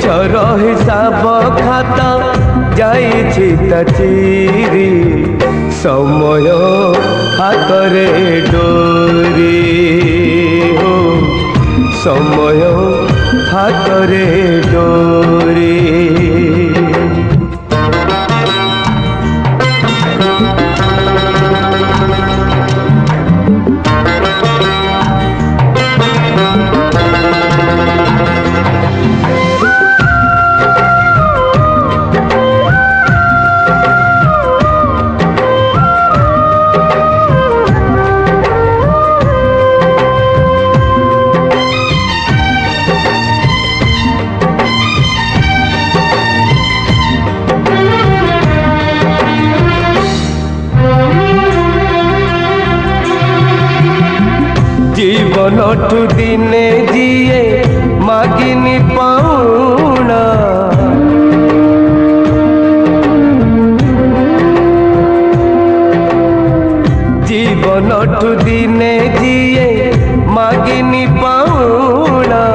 ମଣିଷର ହିସାବ ଖାତା ଯାଇଛି ତା ଚିରି ସମୟ ହାତରେ ଡୋରି ହୋ ସମୟ ହାତରେ ଡୋରି জীবনঠু দিনে জিয়ে মাগিনি পাউনা জীবনঠু দিনে জিয়ে মাগিনি পাউনা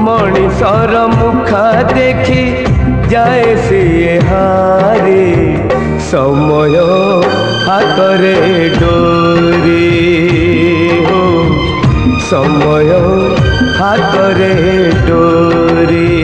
মଣିষর মুখা দেখি যায় সিয়ে হারে সময় হাতরে ডোরি সময় হাতরে ডোরি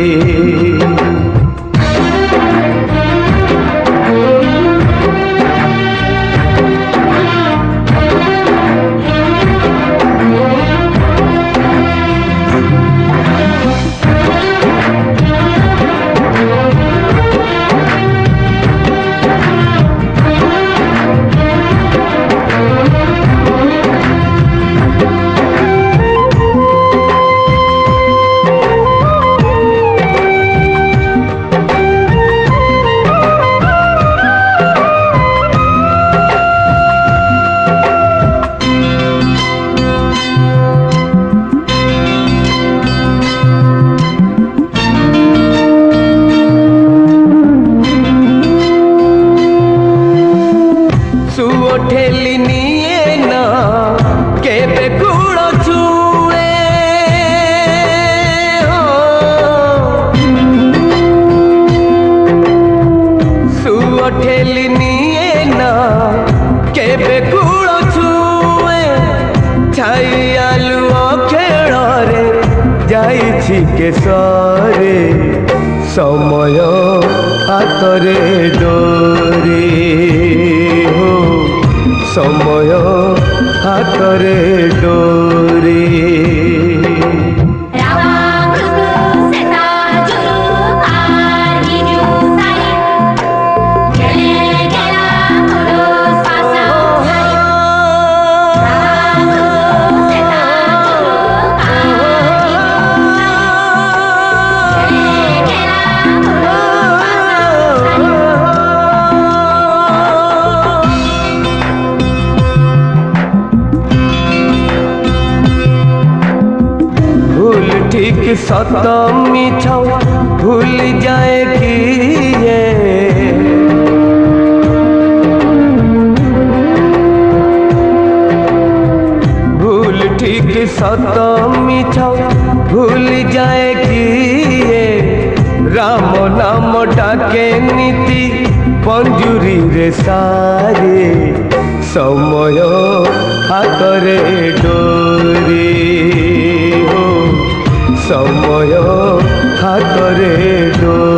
ঠেলি নিয়ে না কেবে কুড়ো ছুঁয়ে সুয়ো ঠেলি নিয়ে না কেবে কুড়ো ছুঁয়ে ছাই আলু খেଳରେ যাইছি কেশরে সময় হাতরে ডোরি সময় হাতরে ডোরি ठीक सत मिछ भूल जाए कि भूल ठीक सत मिछ भूल जाए कि राम नाम डाके नीति पंजुरी रे सारे समय हातरे डोरी সময় হাতরে ডোরি